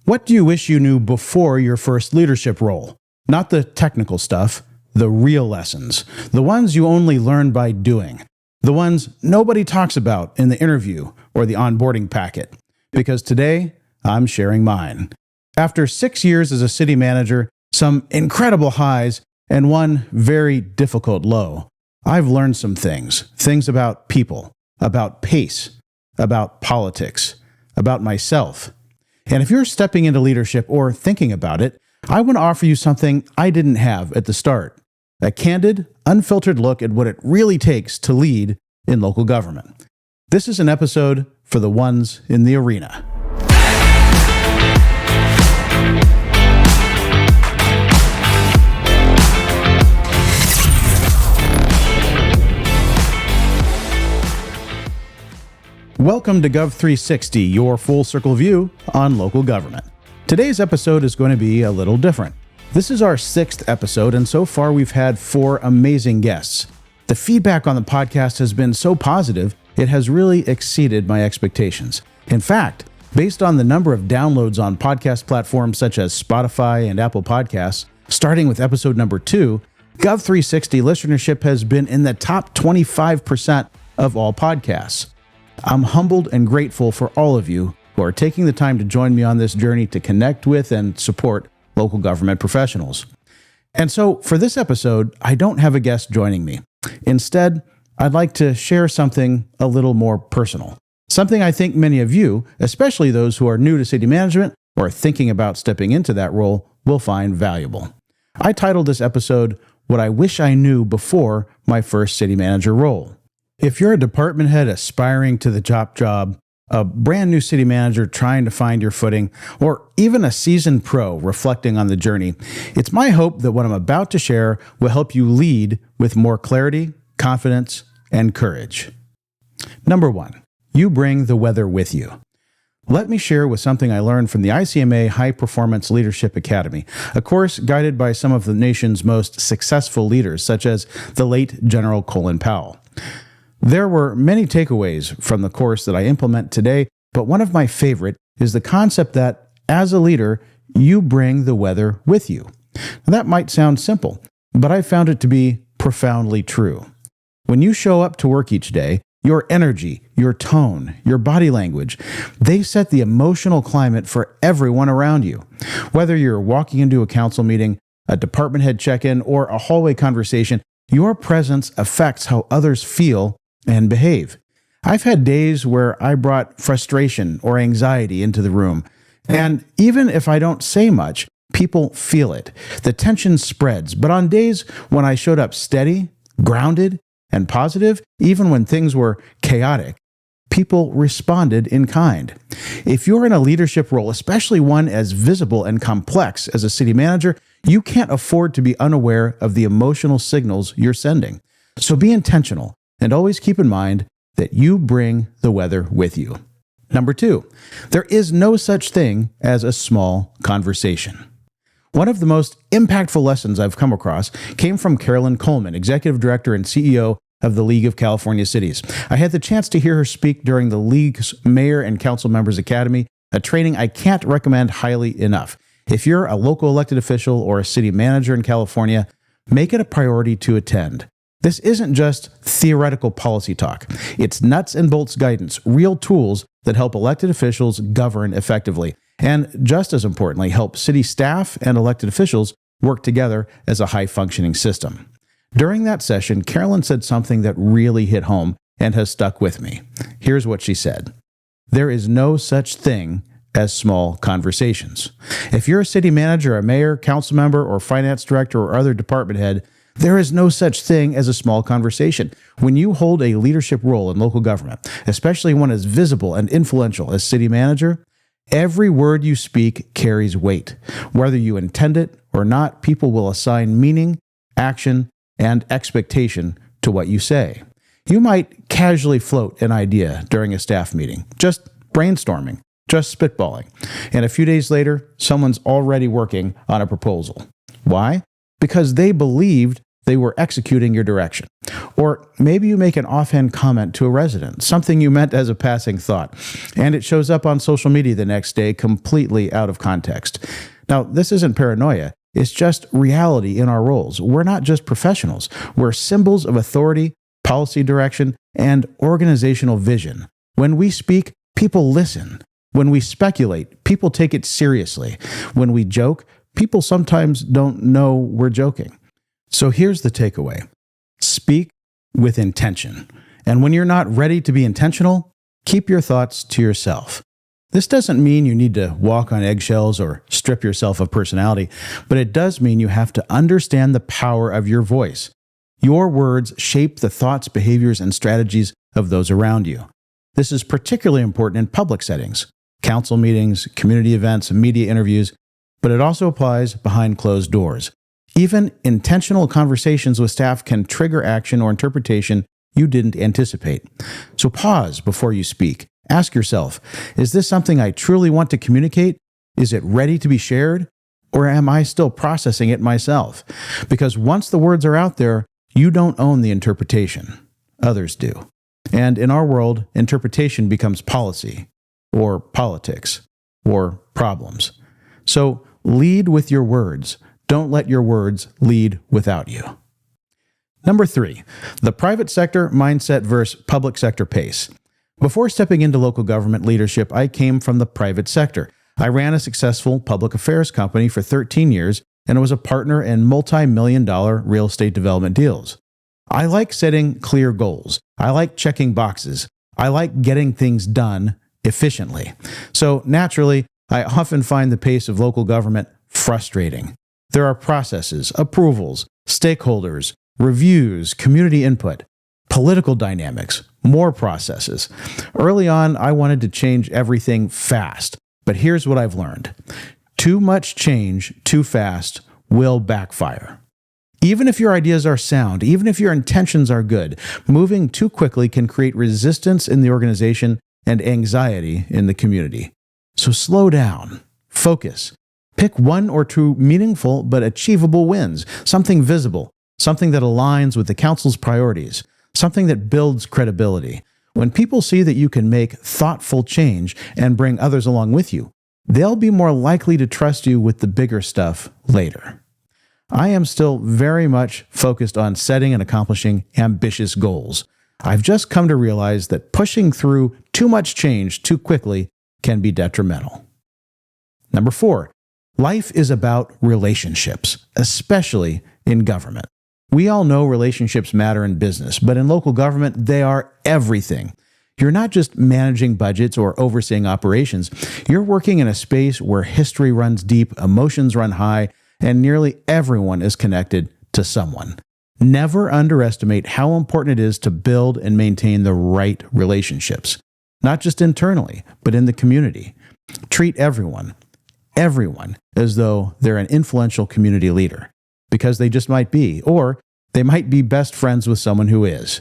What do you wish you knew before your first leadership role? Not the technical stuff, the real lessons, the ones you only learn by doing, the ones nobody talks about in the interview or the onboarding packet. Because today, I'm sharing mine. After 6 years as a city manager, some incredible highs, and one very difficult low, I've learned some things about people, about pace, about politics, about myself. And if you're stepping into leadership or thinking about it, I want to offer you something I didn't have at the start. A candid, unfiltered look at what it really takes to lead in local government. This is an episode for the ones in the arena. Welcome to Gov360, your full circle view on local government. Today's episode is going to be a little different. This is our 6th episode, and so far we've had 4 amazing guests. The feedback on the podcast has been so positive, it has really exceeded my expectations. In fact, based on the number of downloads on podcast platforms such as Spotify and Apple Podcasts, starting with episode number 2, Gov360 listenership has been in the top 25% of all podcasts. I'm humbled and grateful for all of you who are taking the time to join me on this journey to connect with and support local government professionals. And so for this episode, I don't have a guest joining me. Instead, I'd like to share something a little more personal. Something I think many of you, especially those who are new to city management or thinking about stepping into that role, will find valuable. I titled this episode, What I Wish I Knew Before My First City Manager Role. If you're a department head aspiring to the top job, a brand new city manager trying to find your footing, or even a seasoned pro reflecting on the journey, it's my hope that what I'm about to share will help you lead with more clarity, confidence, and courage. Number 1, you bring the weather with you. Let me share with something I learned from the ICMA High Performance Leadership Academy, a course guided by some of the nation's most successful leaders, such as the late General Colin Powell. There were many takeaways from the course that I implement today, but one of my favorite is the concept that, as a leader, you bring the weather with you. Now, that might sound simple, but I found it to be profoundly true. When you show up to work each day, your energy, your tone, your body language, they set the emotional climate for everyone around you. Whether you're walking into a council meeting, a department head check-in, or a hallway conversation, your presence affects how others feel and behave. I've had days where I brought frustration or anxiety into the room, and even if I don't say much, people feel it. The tension spreads, but on days when I showed up steady, grounded, and positive, even when things were chaotic, people responded in kind. If you're in a leadership role, especially one as visible and complex as a city manager, you can't afford to be unaware of the emotional signals you're sending. So be intentional and always keep in mind that you bring the weather with you. Number 2, there is no such thing as a small conversation. One of the most impactful lessons I've come across came from Carolyn Coleman, Executive Director and CEO of the League of California Cities. I had the chance to hear her speak during the League's Mayor and Council Members Academy, a training I can't recommend highly enough. If you're a local elected official or a city manager in California, make it a priority to attend. This isn't just theoretical policy talk. It's nuts and bolts guidance, real tools that help elected officials govern effectively, and just as importantly, help city staff and elected officials work together as a high-functioning system. During that session, Carolyn said something that really hit home and has stuck with me. Here's what she said. There is no such thing as small conversations. If you're a city manager, a mayor, council member, or finance director, or other department head, there is no such thing as a small conversation. When you hold a leadership role in local government, especially one as visible and influential as city manager, every word you speak carries weight. Whether you intend it or not, people will assign meaning, action, and expectation to what you say. You might casually float an idea during a staff meeting, just brainstorming, just spitballing. And a few days later, someone's already working on a proposal. Why? Because they believed they were executing your direction. Or maybe you make an offhand comment to a resident, something you meant as a passing thought, and it shows up on social media the next day completely out of context. Now, this isn't paranoia. It's just reality in our roles. We're not just professionals. We're symbols of authority, policy direction, and organizational vision. When we speak, people listen. When we speculate, people take it seriously. When we joke, people sometimes don't know we're joking. So here's the takeaway. Speak with intention. And when you're not ready to be intentional, keep your thoughts to yourself. This doesn't mean you need to walk on eggshells or strip yourself of personality, but it does mean you have to understand the power of your voice. Your words shape the thoughts, behaviors, and strategies of those around you. This is particularly important in public settings, council meetings, community events, media interviews, but it also applies behind closed doors. Even intentional conversations with staff can trigger action or interpretation you didn't anticipate. So pause before you speak. Ask yourself, is this something I truly want to communicate? Is it ready to be shared? Or am I still processing it myself? Because once the words are out there, you don't own the interpretation. Others do. And in our world, interpretation becomes policy, or politics, or problems. So lead with your words. Don't let your words lead without you. Number 3, the private sector mindset versus public sector pace. Before stepping into local government leadership, I came from the private sector. I ran a successful public affairs company for 13 years and was a partner in multi-million-dollar real estate development deals. I like setting clear goals. I like checking boxes. I like getting things done efficiently. So naturally, I often find the pace of local government frustrating. There are processes, approvals, stakeholders, reviews, community input, political dynamics, more processes. Early on, I wanted to change everything fast, but here's what I've learned. Too much change too fast will backfire. Even if your ideas are sound, even if your intentions are good, moving too quickly can create resistance in the organization and anxiety in the community. So slow down, focus, pick 1 or 2 meaningful but achievable wins, something visible, something that aligns with the council's priorities, something that builds credibility. When people see that you can make thoughtful change and bring others along with you, they'll be more likely to trust you with the bigger stuff later. I am still very much focused on setting and accomplishing ambitious goals. I've just come to realize that pushing through too much change too quickly can be detrimental. Number 4, life is about relationships, especially in government. We all know relationships matter in business, but in local government, they are everything. You're not just managing budgets or overseeing operations. You're working in a space where history runs deep, emotions run high, and nearly everyone is connected to someone. Never underestimate how important it is to build and maintain the right relationships, not just internally, but in the community. Treat everyone, as though they're an influential community leader, because they just might be, or they might be best friends with someone who is.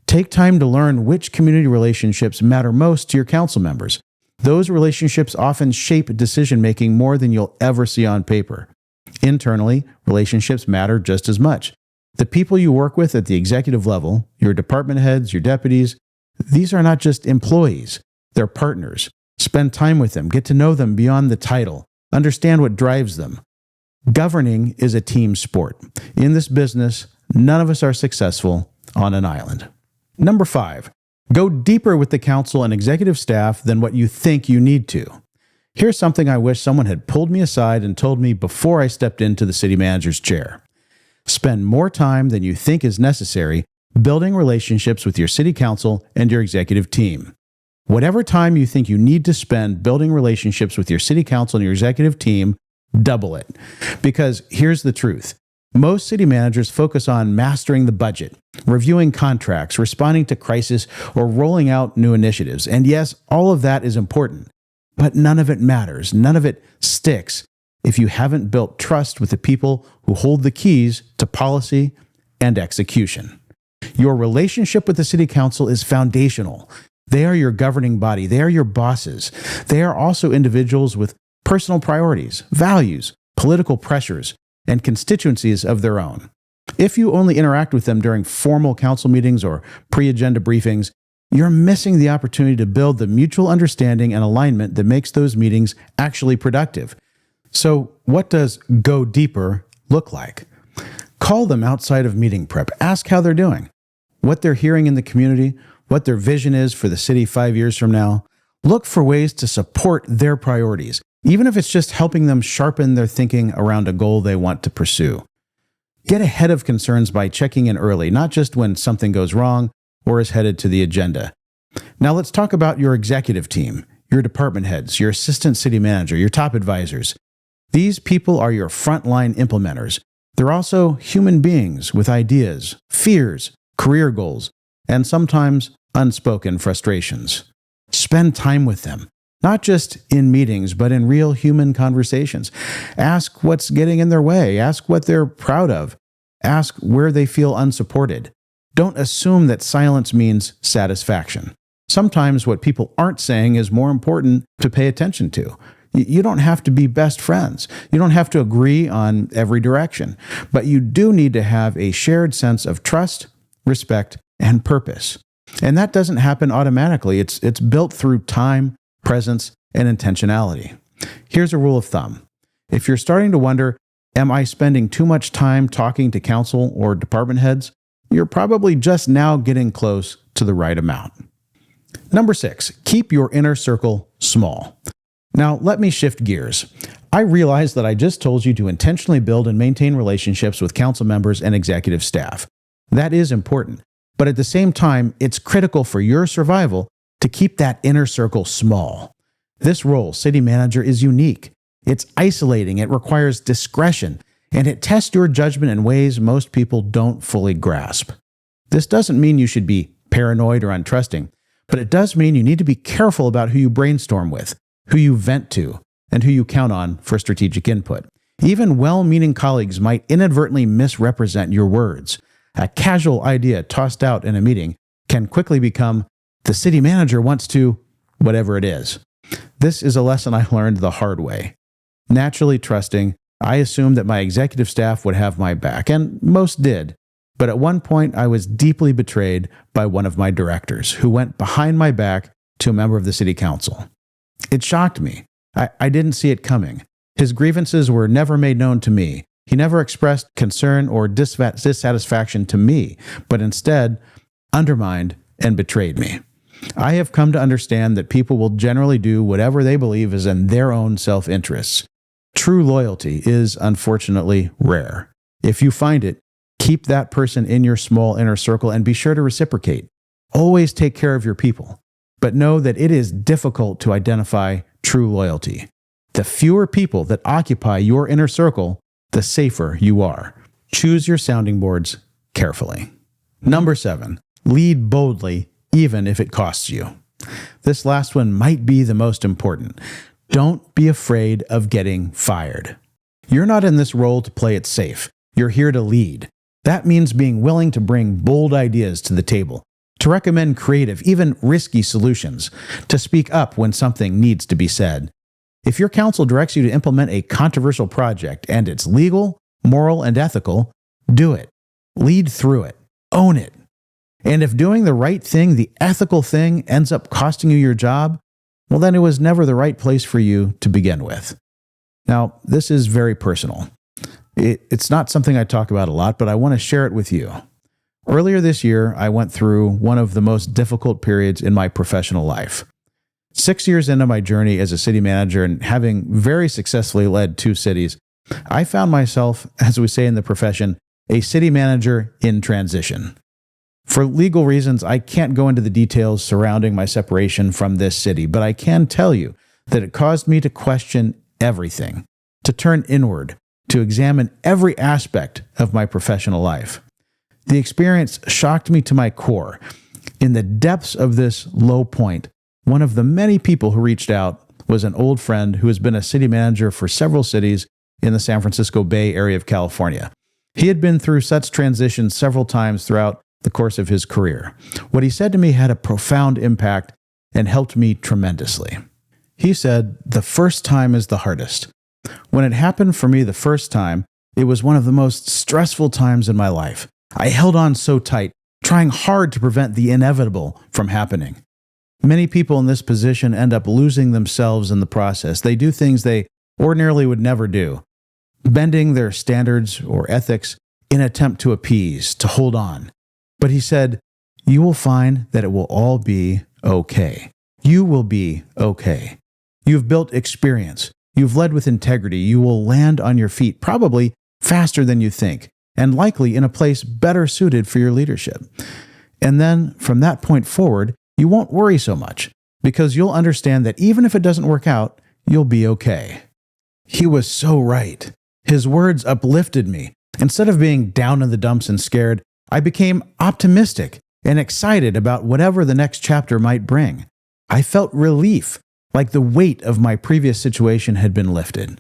Take time to learn which community relationships matter most to your council members. Those relationships often shape decision-making more than you'll ever see on paper. Internally, relationships matter just as much. The people you work with at the executive level, your department heads, your deputies, these are not just employees. They're partners. Spend time with them. Get to know them beyond the title. Understand what drives them. Governing is a team sport. In this business, none of us are successful on an island. Number 5, go deeper with the council and executive staff than what you think you need to. Here's something I wish someone had pulled me aside and told me before I stepped into the city manager's chair. Spend more time than you think is necessary building relationships with your city council and your executive team. Whatever time you think you need to spend building relationships with your city council and your executive team, double it. Because here's the truth. Most city managers focus on mastering the budget, reviewing contracts, responding to crisis, or rolling out new initiatives. And yes, all of that is important. But none of it matters. None of it sticks if you haven't built trust with the people who hold the keys to policy and execution. Your relationship with the city council is foundational. They are your governing body. They are your bosses. They are also individuals with personal priorities, values, political pressures, and constituencies of their own. If you only interact with them during formal council meetings or pre-agenda briefings, you're missing the opportunity to build the mutual understanding and alignment that makes those meetings actually productive. So, what does go deeper look like? Call them outside of meeting prep. Ask how they're doing, what they're hearing in the community, what their vision is for the city 5 years from now. Look for ways to support their priorities, even if it's just helping them sharpen their thinking around a goal they want to pursue. Get ahead of concerns by checking in early, not just when something goes wrong or is headed to the agenda. Now let's talk about your executive team, your department heads, your assistant city manager, your top advisors. These people are your frontline implementers. They're also human beings with ideas, fears, career goals, and sometimes unspoken frustrations. Spend time with them, not just in meetings, but in real human conversations. Ask what's getting in their way. Ask what they're proud of. Ask where they feel unsupported. Don't assume that silence means satisfaction. Sometimes what people aren't saying is more important to pay attention to. You don't have to be best friends. You don't have to agree on every direction. But you do need to have a shared sense of trust, respect, and purpose. And that doesn't happen automatically. It's built through time, presence, and intentionality. Here's a rule of thumb. If you're starting to wonder, am I spending too much time talking to council or department heads? You're probably just now getting close to the right amount. Number 6, keep your inner circle small. Now, let me shift gears. I realize that I just told you to intentionally build and maintain relationships with council members and executive staff. That is important, but at the same time, it's critical for your survival to keep that inner circle small. This role, city manager, is unique. It's isolating, it requires discretion, and it tests your judgment in ways most people don't fully grasp. This doesn't mean you should be paranoid or untrusting, but it does mean you need to be careful about who you brainstorm with, who you vent to, and who you count on for strategic input. Even well-meaning colleagues might inadvertently misrepresent your words. A casual idea tossed out in a meeting can quickly become, the city manager wants to, whatever it is. This is a lesson I learned the hard way. Naturally trusting, I assumed that my executive staff would have my back, and most did. But at one point, I was deeply betrayed by one of my directors, who went behind my back to a member of the city council. It shocked me. I didn't see it coming. His grievances were never made known to me. He never expressed concern or dissatisfaction to me, but instead undermined and betrayed me. I have come to understand that people will generally do whatever they believe is in their own self-interests. True loyalty is, unfortunately, rare. If you find it, keep that person in your small inner circle and be sure to reciprocate. Always take care of your people, but know that it is difficult to identify true loyalty. The fewer people that occupy your inner circle, the safer you are. Choose your sounding boards carefully. Number 7, lead boldly, even if it costs you. This last one might be the most important. Don't be afraid of getting fired. You're not in this role to play it safe. You're here to lead. That means being willing to bring bold ideas to the table, to recommend creative, even risky solutions, to speak up when something needs to be said. If your council directs you to implement a controversial project and it's legal, moral, and ethical, do it. Lead through it. Own it. And if doing the right thing, the ethical thing, ends up costing you your job, well, then it was never the right place for you to begin with. Now, this is very personal. It's not something I talk about a lot, but I want to share it with you. Earlier this year, I went through one of the most difficult periods in my professional life. 6 years into my journey as a city manager and having very successfully led 2 cities, I found myself, as we say in the profession, a city manager in transition. For legal reasons, I can't go into the details surrounding my separation from this city, but I can tell you that it caused me to question everything, to turn inward, to examine every aspect of my professional life. The experience shocked me to my core. In the depths of this low point, one of the many people who reached out was an old friend who has been a city manager for several cities in the San Francisco Bay Area of California. He had been through such transitions several times throughout the course of his career. What he said to me had a profound impact and helped me tremendously. He said, "The first time is the hardest." When it happened for me the first time, It was one of the most stressful times in my life. I held on so tight, trying hard to prevent the inevitable from happening. Many people in this position end up losing themselves in the process. They do things they ordinarily would never do, bending their standards or ethics in an attempt to appease, to hold on. But he said, you will find that it will all be okay. You will be okay. You've built experience. You've led with integrity. You will land on your feet probably faster than you think, and likely in a place better suited for your leadership. And then from that point forward, you won't worry so much because you'll understand that even if it doesn't work out, you'll be okay. He was so right. His words uplifted me. Instead of being down in the dumps and scared, I became optimistic and excited about whatever the next chapter might bring. I felt relief, like the weight of my previous situation had been lifted.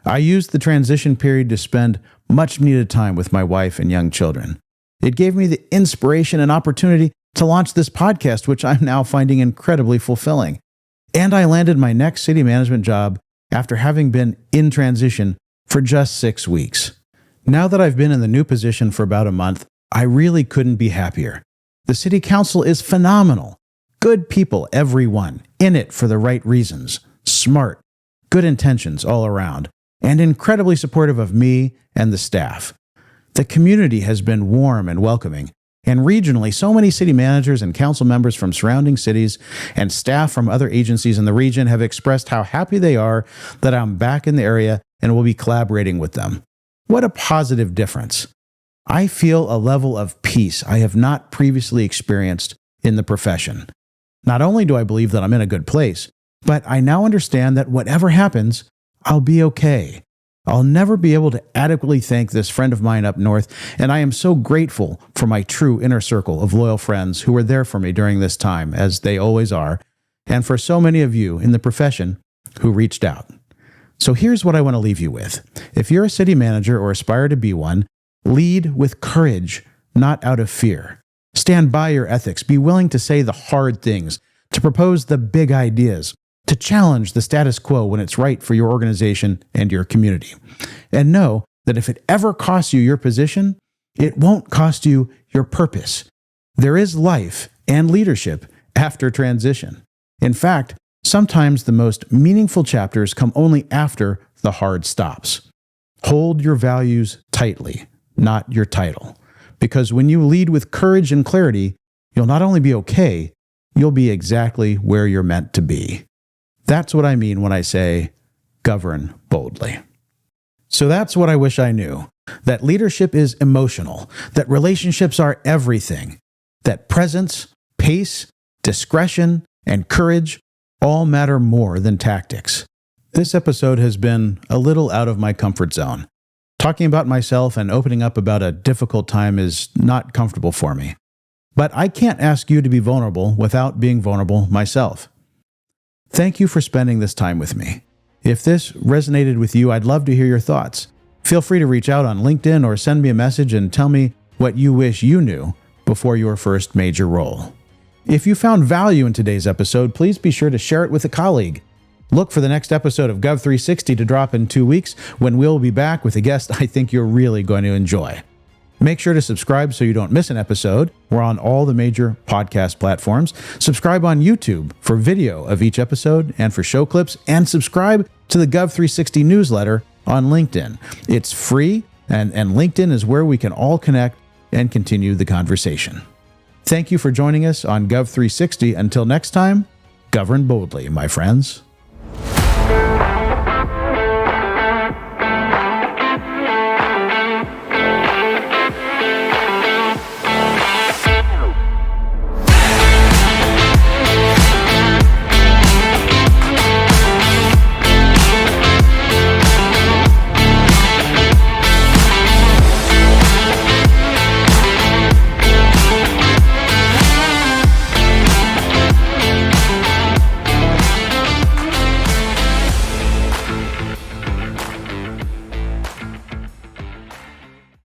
I used the transition period to spend much needed time with my wife and young children. It gave me the inspiration and opportunity to launch this podcast, which I'm now finding incredibly fulfilling. And I landed my next city management job after having been in transition for just 6 weeks. Now that I've been in the new position for about a month, I really couldn't be happier. The city council is phenomenal. Good people, everyone, in it for the right reasons, smart, good intentions all around, and incredibly supportive of me and the staff. The community has been warm and welcoming, and regionally, so many city managers and council members from surrounding cities and staff from other agencies in the region have expressed how happy they are that I'm back in the area and will be collaborating with them. What a positive difference. I feel a level of peace I have not previously experienced in the profession. Not only do I believe that I'm in a good place, but I now understand that whatever happens, I'll be okay. I'll never be able to adequately thank this friend of mine up north, and I am so grateful for my true inner circle of loyal friends who were there for me during this time, as they always are, and for so many of you in the profession who reached out. So here's what I want to leave you with. If you're a city manager or aspire to be one, lead with courage, not out of fear. Stand by your ethics. Be willing to say the hard things, to propose the big ideas, to challenge the status quo when it's right for your organization and your community. And know that if it ever costs you your position, it won't cost you your purpose. There is life and leadership after transition. In fact, sometimes the most meaningful chapters come only after the hard stops. Hold your values tightly, not your title. Because when you lead with courage and clarity, you'll not only be okay, you'll be exactly where you're meant to be. That's what I mean when I say, govern boldly. So that's what I wish I knew, that leadership is emotional, that relationships are everything, that presence, pace, discretion, and courage all matter more than tactics. This episode has been a little out of my comfort zone. Talking about myself and opening up about a difficult time is not comfortable for me. But I can't ask you to be vulnerable without being vulnerable myself. Thank you for spending this time with me. If this resonated with you, I'd love to hear your thoughts. Feel free to reach out on LinkedIn or send me a message and tell me what you wish you knew before your first major role. If you found value in today's episode, please be sure to share it with a colleague. Look for the next episode of Gov360 to drop in 2 weeks when we'll be back with a guest I think you're really going to enjoy. Make sure to subscribe so you don't miss an episode. We're on all the major podcast platforms. Subscribe on YouTube for video of each episode and for show clips, and subscribe to the Gov360 newsletter on LinkedIn. It's free, and LinkedIn is where we can all connect and continue the conversation. Thank you for joining us on Gov360. Until next time, govern boldly, my friends.